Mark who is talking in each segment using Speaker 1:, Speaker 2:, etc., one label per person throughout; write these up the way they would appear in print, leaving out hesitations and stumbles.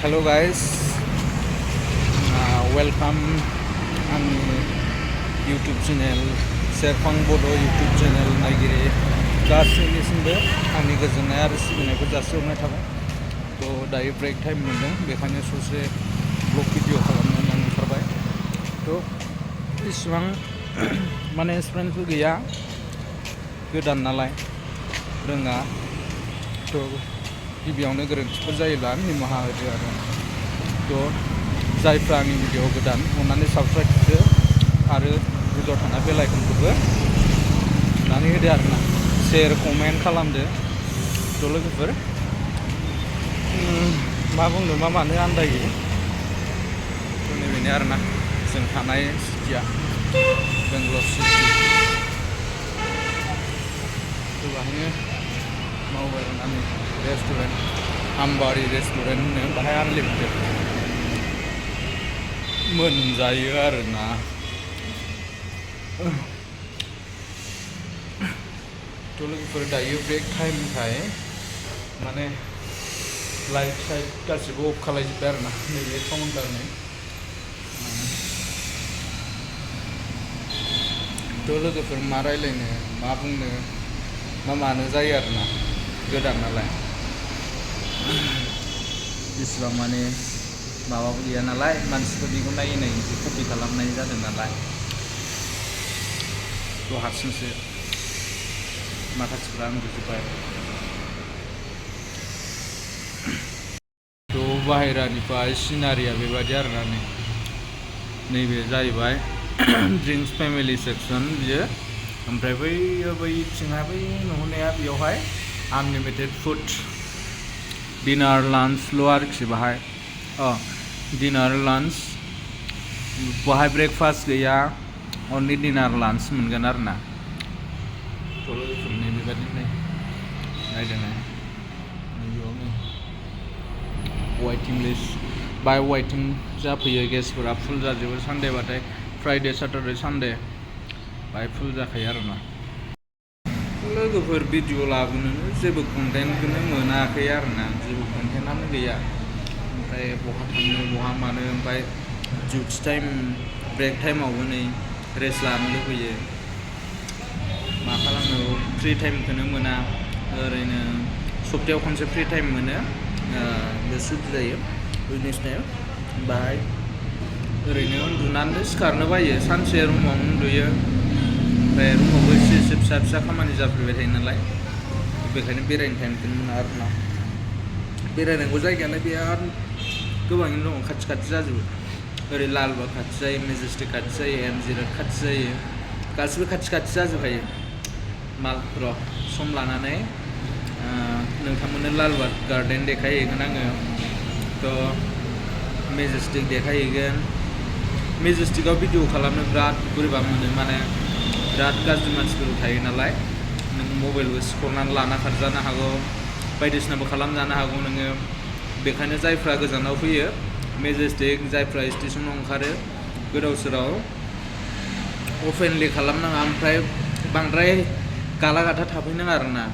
Speaker 1: Hello guys, welcome आंनि YouTube channel सेरफां बड' YouTube channel नायगिरि गासैनिसिमबो आंनि गोजोननाय आरो सिबिनायखौ जासिहरनाय थाबाय। थ' दायो ब्रेक टाइम मोनदों, बेखायनो ससे ब्लग भिडिअ खालामनो होननानै ओंखारबाय। थ' इसिबां माने एक्सपिरियेन्सबो गैया, गोदान नालाय रोङा। थ' गिबियावनो गोरोन्थिफोर जायोब्ला निमाहा होदो आरो। थ' जायफ्रा आंनि भिडिअ गोदान अननानै साबस्क्राइब होदो आरो गोजौआव थानाय बेल आइकनखौबो थुनानै होदो आरो ना। शेयार कमेन्ट खालामदो। थ' लोगोफोर मा बुंनो मा मानो आन्दायो। थ' नैबेनो आरो ना जों थानाय सिटिया बेंगलर सिटि। थ' बाहायनो मावबाय आरो ना रेस्टुरेन्ट आम्बारि रेस्टुरेन्ट होनो, बाहाय आनलिमिटेड मोनजायो आरो ना। थ' लोगोफोर दायो ब्रेक टाइमखाय माने लाइट साइट गासिबो अफ खालायजोब्बाय आरो ना नैबे काउन्टारनि। थ' लोगोफोर मा रायलायनो मा बुंनो मा मानो जायो आरो ना, गोदान नालाय इसिबां माने माबाबो गैया नालाय, मानसिफोरनिखौ नायै नायै एसे कपि खालामनाय जादों नालाय। थ' हारसिंसो माखासेफ्रा उन्दुजोब्बाय। थ' बाहेरानिफ्राय सिनारिया बेबायदि आरो ना। नैबे जाहैबाय ड्रिंक्स फेमिलि सेक्सन बियो। ओमफ्राय बैथिंहाय बै नुहुरनाया बेयावहाय आनलिमिटेड फुड डिनार लान्चल' आरोखि बाहाय। डिनार लान्च बाहाय ब्रेकफास्ट गैया, अनलि डिनार लान्च मोनगोन आरो ना। थ' लोगोफोरनि बेबायदि नायदों वेटिं लिस्ट बाय वेटिं जाफैयो, गेसफोरा फुल जाजोबो। सानडेबाथाय फ्राइडे सैटारडे सानडे बाय फुल जाखायो आरो ना। लोगोफोर भिडिअ लाबोनो जेबो कन्टेन्टखौनो मोनाखै आरो ना, जेबो कन्टेन्टआनो गैया। ओमफ्राय बहा थांनो बहा मानो, ओमफ्राय डिउटि टाइम ब्रेक टाइमावबो नै रेस्ट लानो लुबैयो, मा खालामनो फ्रि टाइमखौनो मोना। ओरैनो सप्तायाव खनसे फ्रि टाइम मोनो, बे सुटि जायो वेडनेसडे। बाहाय ओरैनो उन्दुनानै सिखारनो बायो, सानसे रुमावनो उन्दुयो। ओमफ्राय रुमावबो एसे फिसा फिसा खामानि जाफ्लेबाय थायो नालाय, बेखायनो बेरायनो टाइमखौनो मोना आरो ना। बेरायनांगौ जायगायालाय बिराद गोबाङैनो दङ, खाथि खाथि जाजोबो। ओरै लालबाग खाथि जायो, मेजेस्टिक खाथि जायो, MG र'ड खाथि जायो, गासिबो खाथि खाथि जाजोबखायो। र' सम लानानै नोंथांमोननो लालबाग गार्डेन देखायहैगोन आङो। थ' मेजेस्टिक देखायहैगोन। मेजेस्टिकआव भिडिअ खालामनो बिराद बोरैबा मोनो, माने बिराद गाज्रि मानसिफोर थायो नालाय। नों मबाइलबो सिख'नानै लाना खारजानो हागौ, बायदिसिनाबो खालामजानो हागौ नोङो। बेखायनो जायफ्रा गोजानाव फैयो मेजेस्टिक, जायफ्रा स्टेसनाव ओंखारो गोदाव सोराव अपेनलि खालामनाङा। ओमफ्राय बांद्राय गाला गाथा थाफैनाङा आरो ना,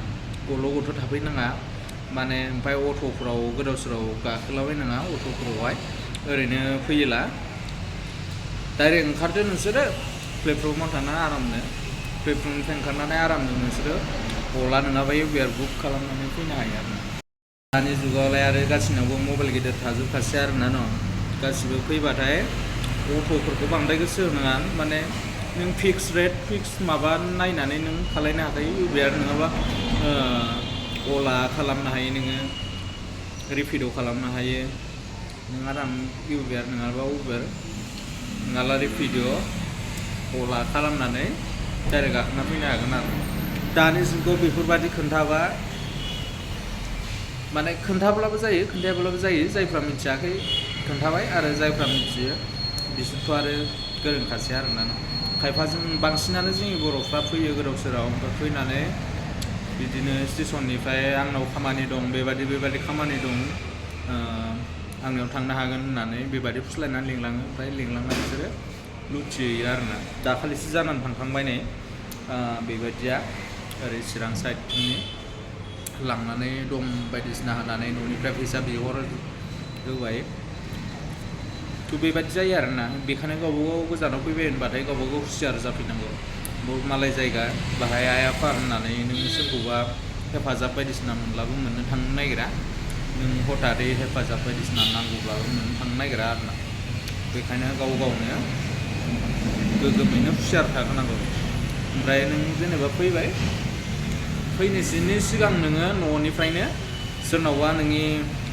Speaker 1: गल' गथ' थाफैनाङा माने। ओमफ्राय अट'फ्राव गोदाव सोराव गाखोलाबायनाङा, अट'फोरावहाय ओरैनो फैयोला डाइरेक्ट ओंखारदो नोंसोरो प्लेटफर्माव थानानै आरामनो, प्लेटफर्मनिफ्राय ओंखारनानै आरामनो नोंसोरो अला नङाबा उबेर बुक खालामनानै फैनो हायो आरो ना। दानि जुगावलाय आरो गासिनावबो मबाइल गिदिर थाजोबखासै आरो ना न'। गासिबो फैबाथाय अट'फोरखौ बांद्राय गोसो होनाङा, माने नों फिक्स रेट फिक्स माबा नायनानै नों खालायनो हाखायो। उबेर नङाबा अला खालामनो हायो नोङो, रेपिड' खालामनो हायो नों आराम। उबेर नङाबा उबेर नङाबा रेपिड' अला खालामनानै डाइरेक्ट गाखोना फैनो हागोन आरो। दानि जुगाव बेफोरबायदि खोन्थाबा माने खोन्थाब्लाबो जायो, खोन्थायाब्लाबो जायो। जायफ्रा मिथियाखै खोन्थाबाय, आरो जायफ्रा मिथियो बिसोरथ' आरो गोरोंखासै आरो ना। खायफाजों बांसिनानो जोंनि बर'फ्रा फैयो गोदाव सोराव, ओमफ्राय फैनानै बिदिनो स्टेसननिफ्राय आंनाव खामानि दं, बेबायदि खामानि दं, आंनियाव थांनो हागोन होननानै बेबायदि फुस्लायनानै लिंलाङो। ओमफ्राय लिंलांनानै बिसोरो लुथिहैयो आरो ना। दाखालिसो जानानै थांखांबाय नै बेबायदिया, ओरै चिरां साइडनि लांनानै दम बायदिसिना होनानै न'निफ्राय फैसा बिहरो, होबाय थ' बेबादि जायो आरोना बेखायनो गावबागाव गोजानाव फैबाय होनबाथाय गावबागाव हुसियार जाफैनांगौ मालाय जायगा बाहाय आइ आफा होननानै नों सोरखौबा हेफाजाब बायदिसिना मोनब्लाबो मोननो थांनो नागिरा नों हथारै हेफाजाब बायदिसिना नांगौब्लाबो मोननो थांनो नागिरा आरोना बेखायनो गाव गावनो गोग्गोमैनो हुसियार थाहोनांगौ ओमफ्राय नों जेनेबा फैबाय फैनोसैनि सिगां नोङो न'निफ्रायनो सोरनावबा नोंनि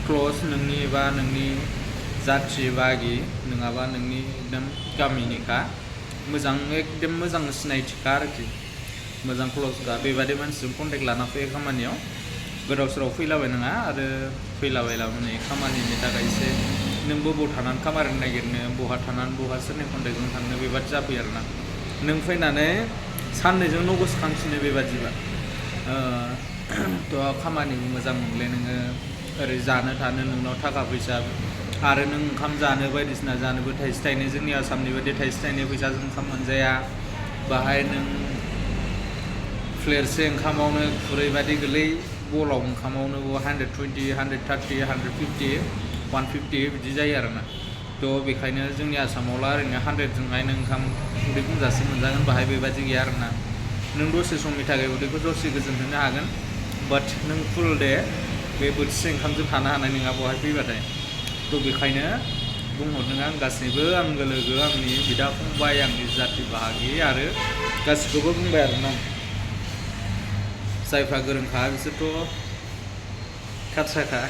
Speaker 1: क्ल'ज नोंनि बा नोंनि जाथि बागि नङाबा नोंनि एकदम गामिनिखा मोजां एकदम मोजां सिनायथिखा आरोखि मोजां क्ल'जखा बेबादि मानसिजों कन्टेक्ट लाना फैयो खामानियाव गोदाव सोराव फैलाबाय नङा आरो फैलाबायलाबानै खामानिनि थाखाय एसे नों बबाव थानानै खामानि नागिरनो बहा थानानै बहा सोरनि कन्टेक्टजों थांनो बेबादि जाफैयो आरोना नों फैनानै साननैजों न' गोसोखांफिनो बेबादिबा थ' खामानिबो मोजां मोनले नोङो ओरै जानो थानो नोंनाव थाखा फैसा आरो नों ओंखाम जानो बायदिसिना जानोबो थाइसे थाइनै जोंनि आसामनि बायदि थाइसे थाइनै फैसाजों ओंखाम मोनजाया बाहाय नों प्लेटसे ओंखामावनो खुरै बादि गोलै बलाव ओंखामावनो 120 130 150 150 बिदि जायो आरोना थ' बेखायनो जोंनि आसामावला ओरैनो 100जोंहाय नों ओंखाम उदै बुंजासे मोनजागोन बाहाय बेबादि गैया आरोना नों दसे समनि थाखाय उदैखौ दसे गोजोन होनो हागोन बाट नों फुल डे बे बोथिसे ओंखामजों थानो हानाय नङा बहाय फैबाथाय थ' बेखायनो बुंहरदों आं गासैबो आंगो लोगो आंनि बिदा फंबाय आंनि जाथि बाहागि आरो गासिखौबो बुंबाय आरोना जायफ्रा गोरोंखा बिसोरथ' खाथ्राखा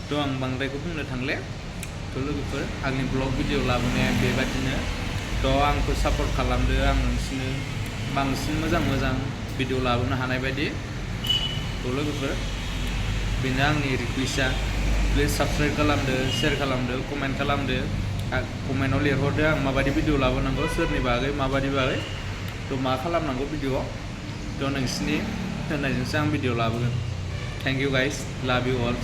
Speaker 1: थ' आं बांद्रायखौ बुंनो थांले थ' लोगोफोर आंनि ब्लग भिडिअ लाबोनाया बेबादिनो थ' आंखौ सापर्ट खालामदो आं नोंसिनो बांसिन मोजां भिडिअ लाबोनो हानाय बायदि थ' लोगोफोर बेनो आंनि रिकुवेस्टआ प्लिज साबस्क्राइब खालामदो शेयार खालामदो कमेन्ट खालामदो कमेन्टआव लिरहरदो आं माबायदि भिडिअ लाबोनांगौ सोरनि बागै माबायदि बागै थ' मा खालामनांगौ भिडिअआव थ' नोंसिनि होननायजोंसो आं भिडिअ लाबोगोन थेंक इउ गाइस लाभ इउ अल